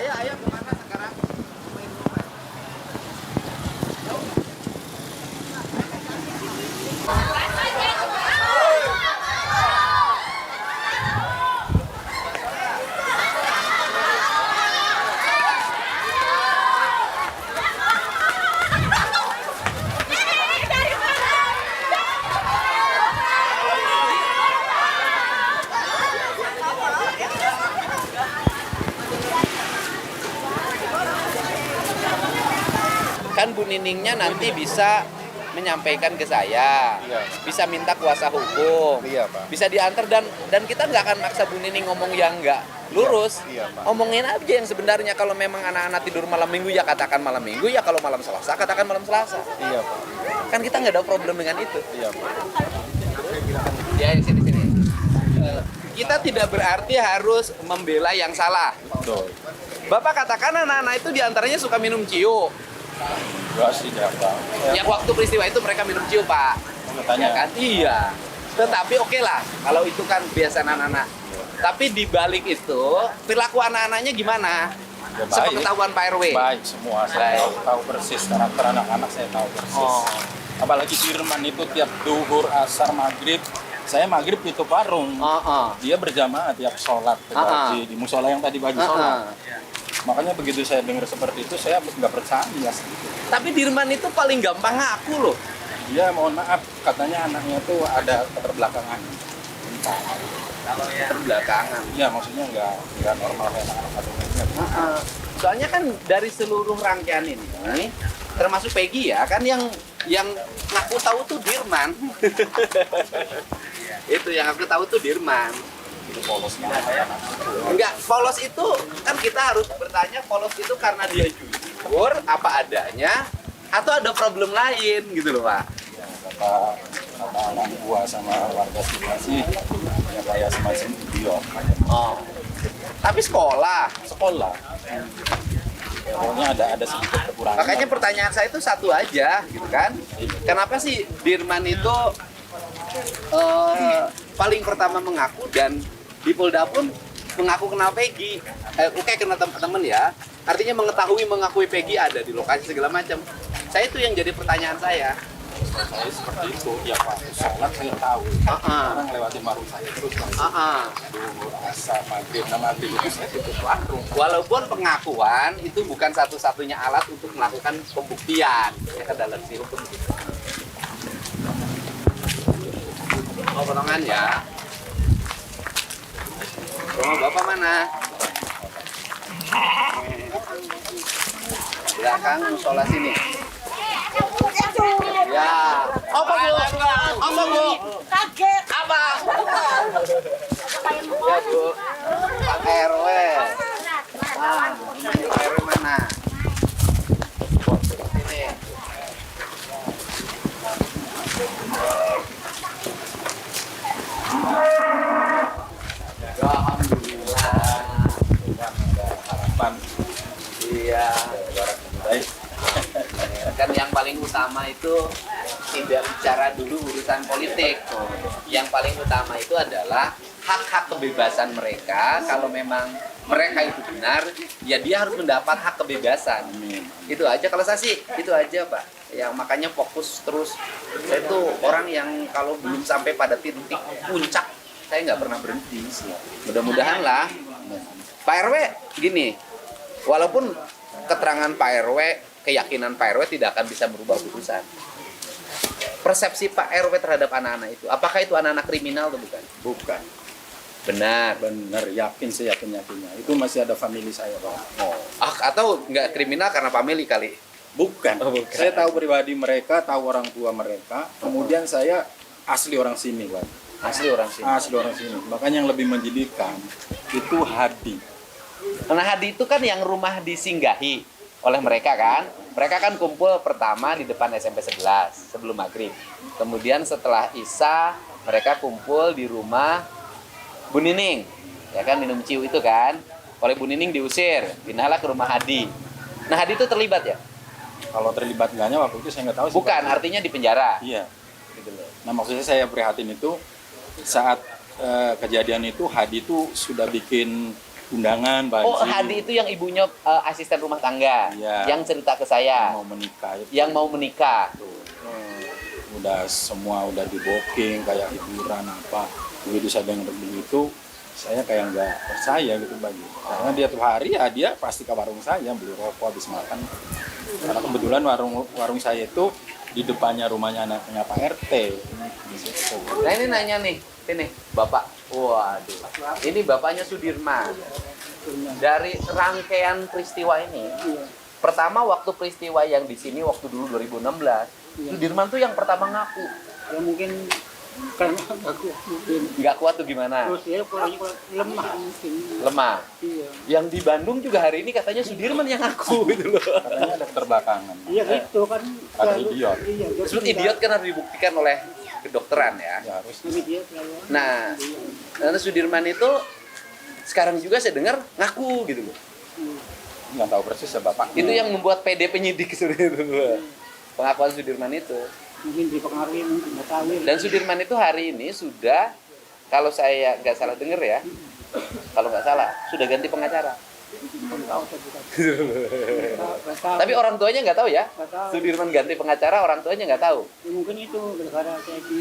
Ayo kemana sekarang? Main rumah. Kan Bu Niningnya nanti bisa menyampaikan ke saya, Iya. bisa minta kuasa hukum, Iya, Pak. bisa diantar dan kita nggak akan maksa Bu Nining ngomong yang nggak lurus. Iya, Pak. Omongin aja yang sebenarnya. Kalau memang anak-anak tidur malam minggu ya katakan malam minggu, ya kalau malam Selasa katakan malam Selasa. Iya, Pak. Kan kita nggak ada problem dengan itu. Iya, Pak. Ya sini. Kita tidak berarti harus membela yang salah. Betul. Bapak katakan anak-anak itu diantaranya suka minum ciu. Enggak sih, enggak, Pak. Yang waktu peristiwa itu mereka minum ciu, Pak. Katanya. Ya kan? Iya. Tetapi oke lah, kalau itu kan biasa anak-anak. Tapi di balik itu, perilaku anak-anaknya gimana? Ya, baik. Sepengetahuan Pak RW. Baik semua, saya Baik. tahu persis karakter anak-anak, saya tahu persis. Oh. Apalagi Firman itu tiap duhur, asar, maghrib, saya maghrib tutup warung. Dia berjamaah tiap sholat di musola yang tadi pagi sholat. Makanya begitu saya dengar seperti itu, saya nggak percaya sedikit. Tapi Dirman itu paling gampang ngaku loh. Dia mohon maaf, katanya anaknya tuh ada keterbelakangan. Terbelakangan. Iya, maksudnya nggak normal kayak anak-anak pada umumnya. Soalnya kan dari seluruh rangkaian ini, termasuk Peggy ya, kan yang ngaku tahu tuh Dirman. Itu yang aku tahu tuh Dirman. Itu polos banget anak. Enggak, polos itu kan kita harus bertanya polos itu karena dia jujur apa adanya atau ada problem lain gitu loh, Pak. Ya, kata orang tua sama warga sekitar sih, ya kayak semacam idiot. Oh. Tapi sekolah. Pokoknya ada sedikit kekurangan. Makanya pertanyaan saya itu satu aja, gitu kan? Kenapa sih Dirman itu paling pertama mengaku dan di Polda pun mengaku kenal Peggy? Oke, kenal teman-teman ya. Artinya mengakui Peggy ada di lokasi segala macam. Saya itu yang jadi pertanyaan saya. Saya seperti itu, ya Pak, sholat saya tahu. Orang lewatin warung saya terus Pak. Duhur, asar, maghrib, itu saya tutup warung. Walaupun pengakuan itu bukan satu-satunya alat untuk melakukan pembuktian ya ke dalam si hukum gitu. Oh, potongan ya. Rumah Bapak mana? Belakang musola sini. Ya. Apa Bu? Apa Bu? Kaget. Apa? Ya Bu. Pak RW. Pak RW mana? Sini. Alhamdulillah. Harapan Iya. barat lebih baik. Kan yang paling utama itu tidak bicara dulu urusan politik. Yang paling utama itu adalah hak-hak kebebasan mereka. Kalau memang mereka itu benar, ya dia harus mendapat hak kebebasan. Amin. Itu aja kalau saya sih, itu aja Pak. Yang makanya fokus terus. Saya itu orang yang kalau belum sampai pada titik puncak, saya nggak pernah berhenti. Mudah-mudahan lah. Pak RW gini, walaupun keterangan Pak RW, keyakinan Pak RW tidak akan bisa merubah putusan. Persepsi Pak RW terhadap anak-anak itu, apakah itu anak-anak kriminal atau bukan? Bukan. Benar. Benar, yakin saya yakin-yakinnya. Itu masih ada family saya, Pak. Oh. Atau nggak kriminal karena family kali? Bukan. Oh, bukan. Saya tahu pribadi mereka, tahu orang tua mereka. Kemudian saya asli orang sini, Pak. Asli orang sini. Asli orang sini. Makanya yang lebih menjadikan itu Hadi. Nah Hadi itu kan yang rumah disinggahi oleh mereka kan. Mereka kan kumpul pertama di depan SMP 11 sebelum maghrib. Kemudian setelah Isya mereka kumpul di rumah Bu Nining. Ya kan minum ciu itu kan. Oleh Bu Nining diusir, pindahlah ke rumah Hadi. Nah Hadi itu terlibat ya? Kalau terlibat enggaknya waktu itu saya nggak tahu sih. Bukan, Pak. artinya di penjara. Iya. Nah maksudnya saya prihatin itu saat kejadian itu Hadi itu sudah bikin undangan Pak Oh, Haji. Hadi itu yang ibunya asisten rumah tangga, Iya. yang cerita ke saya, Mau menikah itu. yang mau menikah. Udah semua udah di booking kayak hiburan apa. Begitu saya dengar begitu, saya kayak nggak percaya gitu bagi. Karena dia tiap hari ya dia pasti ke warung saya beli rokok habis makan. Karena kebetulan warung saya itu di depannya rumahnya anaknya Pak RT. Di situ. Nah ini nanya nih, ini Bapak. Waduh, ini Bapaknya Sudirman. Dari rangkaian peristiwa ini, pertama waktu peristiwa yang di sini waktu dulu 2016, Sudirman tuh yang pertama ngaku. Ya mungkin karena aku mungkin Nggak kuat tuh gimana? terus ya kurangnya lemah mungkin. Lemah. Iya. Yang di Bandung juga hari ini katanya Sudirman yang ngaku gitu loh. Katanya ada keterbelakangan. Iya gitu kan. Ada Selalu- idiot. Iya. Disebut idiot kan harus dibuktikan oleh kedokteran ya. Ya harus. Idiot selalu. Nah, karena Sudirman itu sekarang juga saya dengar ngaku gitu loh. Nggak tahu persis ya Bapak. Itu yang membuat PD penyidik sebenarnya itu. Pengakuan Sudirman itu. Mungkin dipengaruhi mungkin nggak tahu. Dan Sudirman itu hari ini sudah, kalau saya nggak salah dengar ya, kalau nggak salah sudah ganti pengacara. Nggak tahu saya bukan. Nggak tahu. Tapi orang tuanya nggak tahu ya. Nggak tahu. Sudirman ganti pengacara, orang tuanya nggak tahu. Ya, mungkin itu gara-gara saya di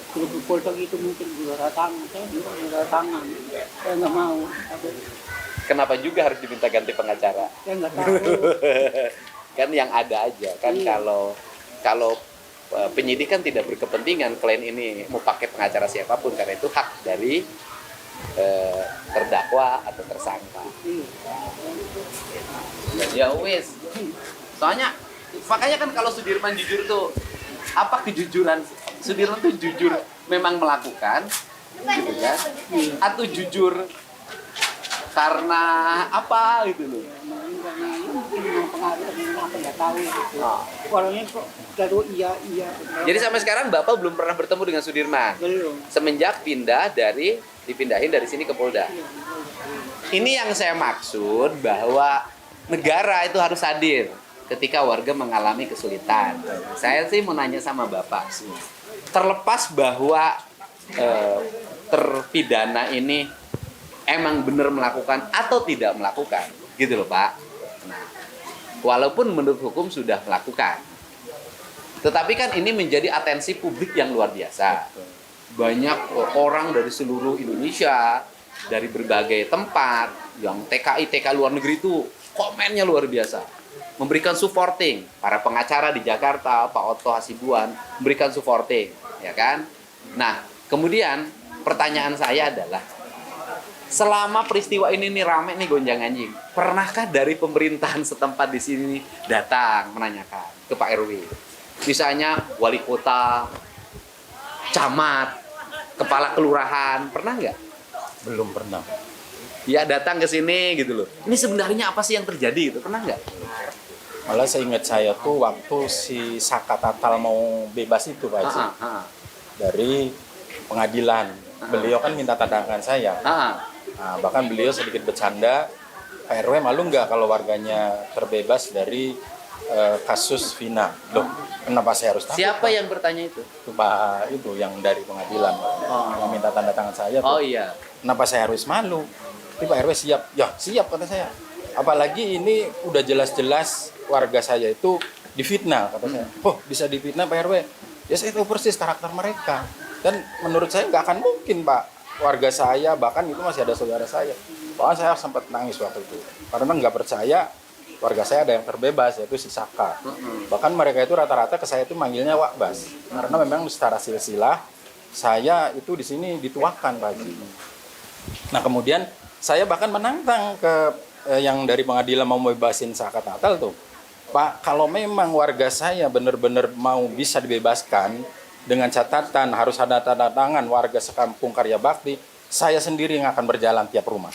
grup polsek itu mungkin juga tangan. Saya juga juga tangan. Saya nggak mau. Kenapa juga harus diminta ganti pengacara? Saya nggak tahu. Kan yang ada aja kan. Iya. Kalau penyidik kan tidak berkepentingan klien ini mau pakai pengacara siapapun karena itu hak dari terdakwa atau tersangka. Iya. Ya wis. Soalnya makanya kan kalau Sudirman jujur tuh apa kejujuran Sudirman tuh jujur memang melakukan gitu kan? Atau jujur karena apa gitu loh. Mungkin karena ini mungkin memang pengaruh karena apa nggak tahu gitu. Oh. Orangnya kok selalu iya. Jadi sampai sekarang Bapak belum pernah bertemu dengan Sudirman. belum. Semenjak dipindahin dari sini ke Polda. Ini yang saya maksud bahwa negara itu harus hadir ketika warga mengalami kesulitan. Saya sih mau nanya sama Bapak sih. Terlepas bahwa terpidana ini emang benar melakukan atau tidak melakukan, gitu loh Pak. Nah, walaupun menurut hukum sudah melakukan, tetapi kan ini menjadi atensi publik yang luar biasa. Banyak orang dari seluruh Indonesia, dari berbagai tempat, yang TK luar negeri itu komennya luar biasa. Memberikan supporting, para pengacara di Jakarta, Pak Otto Hasibuan, memberikan supporting, ya kan? Nah, kemudian pertanyaan saya adalah, selama peristiwa ini nih rame nih gonjang-ganjing, pernahkah dari pemerintahan setempat di sini datang menanyakan ke Pak RW? Misalnya wali kota, camat, kepala kelurahan, pernah nggak? Belum pernah. Ya datang ke sini gitu loh. Ini sebenarnya apa sih yang terjadi gitu? Pernah nggak? Malah seingat saya tuh waktu si Saka Tatal mau bebas itu Pak Haji, dari pengadilan. Beliau kan minta tanda tangan saya. Nah, bahkan beliau sedikit bercanda, Pak RW malu nggak kalau warganya terbebas dari kasus Vina? Loh, kenapa saya harus takut? Siapa Pak? yang bertanya itu? Itu Pak itu yang dari pengadilan, yang minta tanda tangan saya. Oh Tuh. iya. Kenapa saya harus malu? Tapi Pak RW siap. Ya siap kata saya. Apalagi ini udah jelas-jelas warga saya itu difitnah kata saya. Oh bisa difitnah Pak RW? Ya saya tahu persis karakter mereka. Dan menurut saya nggak akan mungkin Pak, warga saya bahkan itu masih ada saudara saya. Bahkan saya sempat nangis waktu itu karena nggak percaya warga saya ada yang terbebas, yaitu si Saka. Bahkan mereka itu rata-rata ke saya itu manggilnya Wak Bas, karena memang secara silsilah saya itu di sini dituakan Pak Haji. Nah kemudian saya bahkan menantang ke yang dari pengadilan mau bebasin Saka Tatal tuh, Pak, kalau memang warga saya benar-benar mau bisa dibebaskan dengan catatan harus ada tanda tangan warga sekampung Karya Bakti, saya sendiri yang akan berjalan tiap rumah.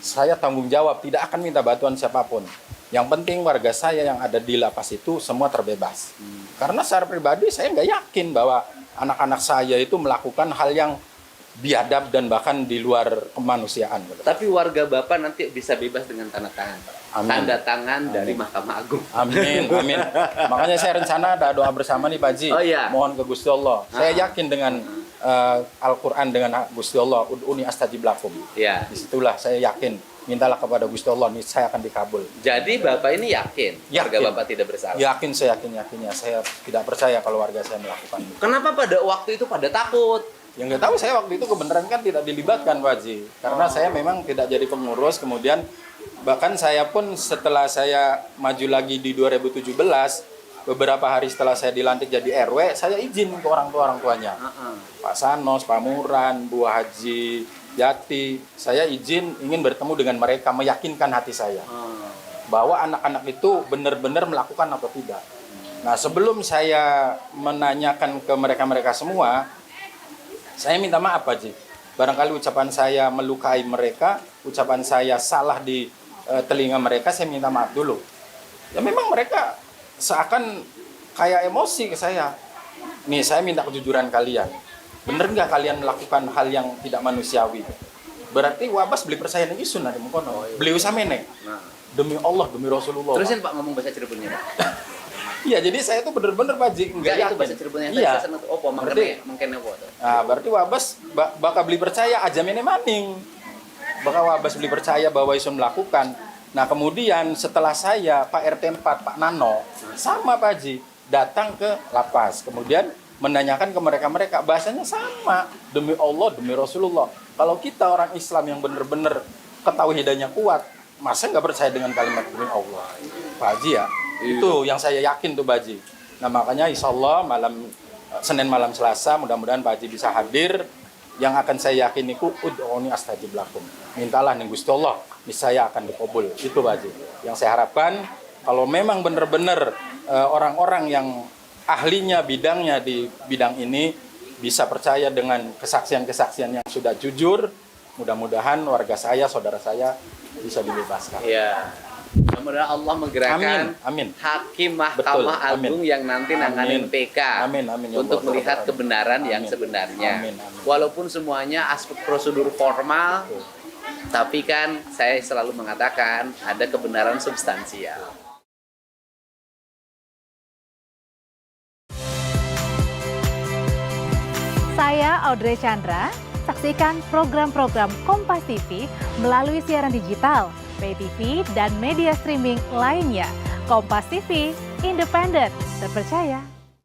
Saya tanggung jawab, tidak akan minta bantuan siapapun. Yang penting warga saya yang ada di lapas itu semua terbebas. Karena secara pribadi saya nggak yakin bahwa anak-anak saya itu melakukan hal yang biadab dan bahkan di luar kemanusiaan. Tapi warga Bapak nanti bisa bebas dengan tanda tangan. Amin. Tanda tangan dari Mahkamah Agung. Amin, amin. Makanya saya rencana ada doa bersama nih Pak Haji. Oh, iya. Mohon ke Gusti Allah. Saya yakin dengan Al-Quran dengan Gusti Allah, ud'uni astajib lakum. Ya. Disitulah saya yakin, mintalah kepada Gusti Allah, saya akan dikabul. Jadi Bapak ini yakin, warga Bapak tidak bersalah? Yakin, saya yakinnya. Saya tidak percaya kalau warga saya melakukan itu. Kenapa pada waktu itu pada takut? Ya nggak tahu, saya waktu itu kebenaran kan tidak dilibatkan Pak Haji. Karena saya memang tidak jadi pengurus, kemudian bahkan saya pun setelah saya maju lagi di 2017, beberapa hari setelah saya dilantik jadi RW, saya izin ke orang tuanya. Pak Sanos, Pak Muran, Bu Haji Yati, saya izin ingin bertemu dengan mereka, meyakinkan hati saya bahwa anak-anak itu benar-benar melakukan atau tidak. Nah, sebelum saya menanyakan ke mereka semua, saya minta maaf Pak Haji. Barangkali ucapan saya melukai mereka, ucapan saya salah di telinga mereka, saya minta maaf dulu. Ya memang mereka seakan kayak emosi ke saya. Nih, saya minta kejujuran kalian. Bener nggak kalian melakukan hal yang tidak manusiawi? Berarti wabas beli percaya nih isun ada mengkono. Beli usamene. Demi Allah, demi Rasulullah. Terusin Pak ngomong bahasa Cirebonnya Pak. Iya, jadi saya tuh bener-bener Pak Haji Enggak itu bahasa Cirebonnya tadi saya seneng. Opo mangkene apa tuh? Nah, berarti wabas bakal beli percaya aja mene maning. Bakal wabas beli percaya bahwa isun melakukan. Nah, kemudian setelah saya, Pak RT 4, Pak Nano, sama Pak Haji, datang ke lapas. Kemudian menanyakan ke mereka, bahasanya sama. Demi Allah, demi Rasulullah. Kalau kita orang Islam yang benar-benar ketauhidannya kuat, masa nggak percaya dengan kalimat demi Allah? Pak Haji ya, itu yang saya yakin tuh Pak Haji. Nah, makanya insya Allah Senin malam Selasa, mudah-mudahan Pak Haji bisa hadir. Yang akan saya yakin itu ud'uni astajib lakum. Mintalah nih Gusti Allah, niscaya akan dikabul. Itu Pak Haji. Yang saya harapkan kalau memang benar-benar orang-orang yang ahlinya bidangnya di bidang ini bisa percaya dengan kesaksian-kesaksian yang sudah jujur, mudah-mudahan warga saya, saudara saya bisa dibebaskan. Iya. Mudah-mudahan Allah menggerakkan amin. Hakim Mahkamah Agung yang nanti nanganin PK untuk melihat kebenaran yang sebenarnya. Walaupun semuanya aspek prosedur formal, tapi kan saya selalu mengatakan ada kebenaran substansial. Saya Audrey Chandra, saksikan program-program Kompas TV melalui siaran digital, pay TV, dan media streaming lainnya. Kompas TV, independen, terpercaya.